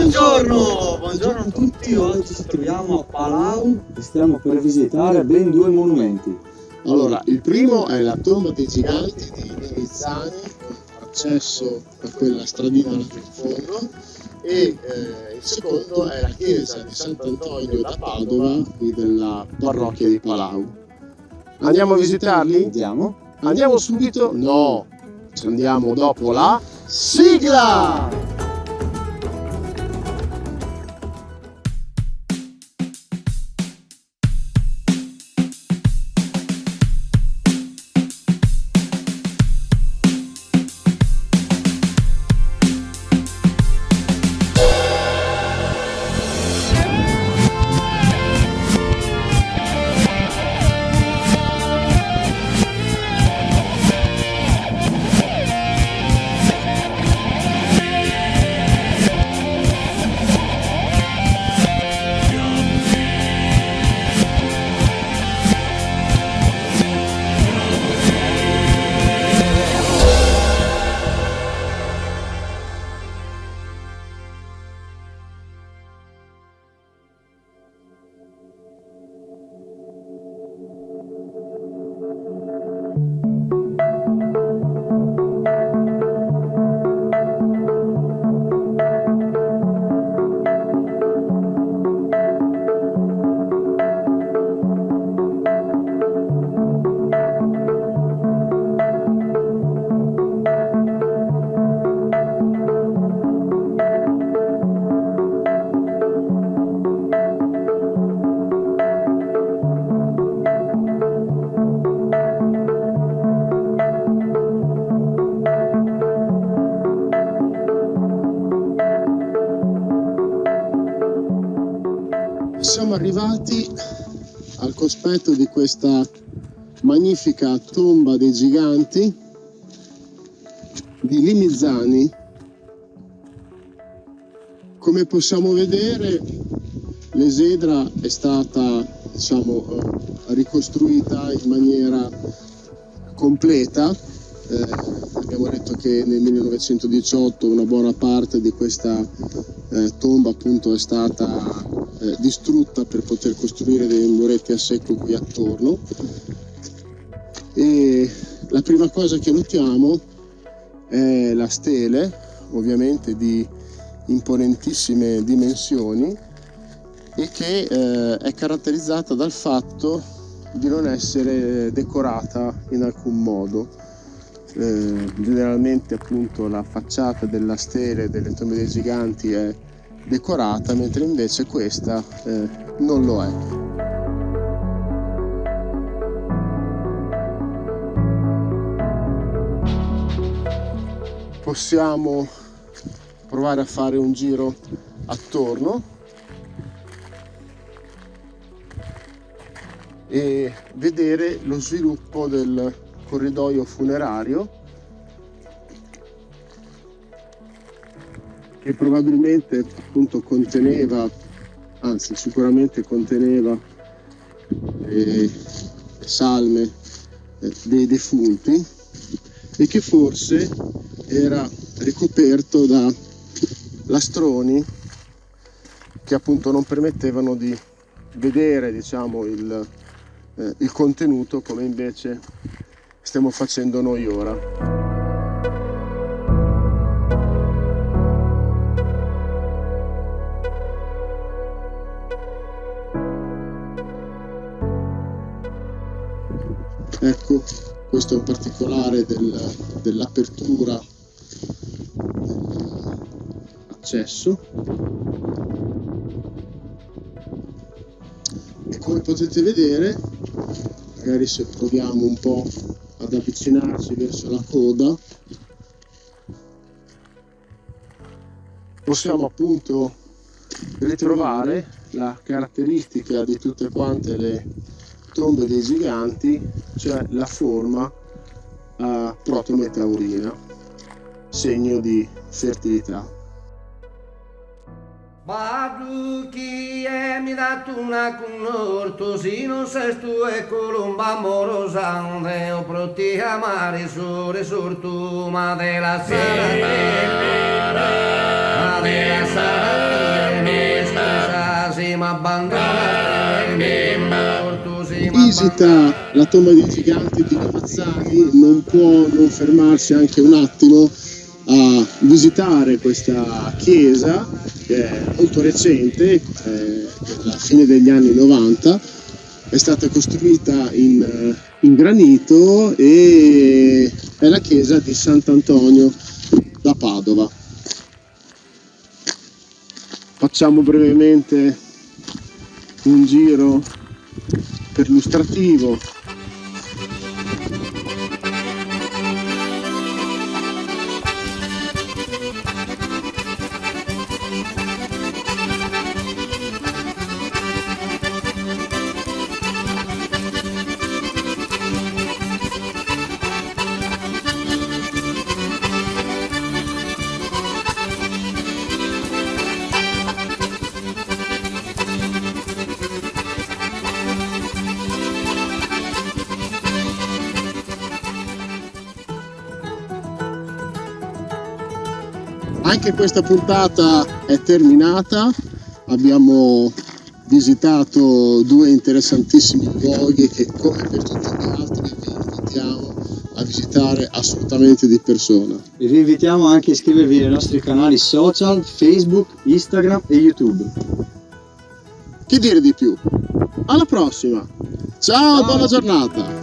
Buongiorno a tutti, oggi ci troviamo a Palau e stiamo per visitare ben due monumenti. Allora, il primo è la tomba dei giganti di Limizzani, con accesso per quella stradina là in fondo, e il secondo è la chiesa di Sant'Antonio da Padova, qui della parrocchia di Palau. Andiamo a visitarli? Andiamo subito? No, ci andiamo dopo la sigla! Siamo arrivati al cospetto di questa magnifica tomba dei giganti di Limizzani. Come possiamo vedere, l'esedra è stata, ricostruita in maniera completa. Abbiamo detto che nel 1918 una buona parte di questa tomba appunto è stata distrutta per poter costruire dei muretti a secco qui attorno, e la prima cosa che notiamo è la stele, ovviamente di imponentissime dimensioni, e che è caratterizzata dal fatto di non essere decorata in alcun modo. Generalmente appunto la facciata della stele delle tombe dei giganti è decorata, mentre invece questa non lo è. Possiamo provare a fare un giro attorno e vedere lo sviluppo del corridoio funerario, che probabilmente appunto sicuramente conteneva le salme dei defunti, e che forse era ricoperto da lastroni che appunto non permettevano di vedere, il contenuto come invece stiamo facendo noi ora. Ecco, questo è un particolare dell'apertura dell'accesso, e come potete vedere, magari se proviamo un po' ad avvicinarci verso la coda, possiamo appunto ritrovare la caratteristica di tutte quante le tombe dei giganti, cioè la forma a protometaurina, segno di fertilità. Badu chi è mi dato una connorto, si non sei tu e colomba morosante, o proti amare sore sortuma della sera. Visita la tomba dei giganti di Lavazzani, non può non fermarsi anche un attimo a visitare questa chiesa che è molto recente, della fine degli anni 90, è stata costruita in granito e è la chiesa di Sant'Antonio da Padova. Facciamo brevemente un giro perlustrativo. Anche questa puntata è terminata, abbiamo visitato due interessantissimi luoghi che, come per tutti gli altri, vi invitiamo a visitare assolutamente di persona. E vi invitiamo anche a iscrivervi ai nostri canali social, Facebook, Instagram e YouTube. Che dire di più? Alla prossima! Ciao. Buona giornata!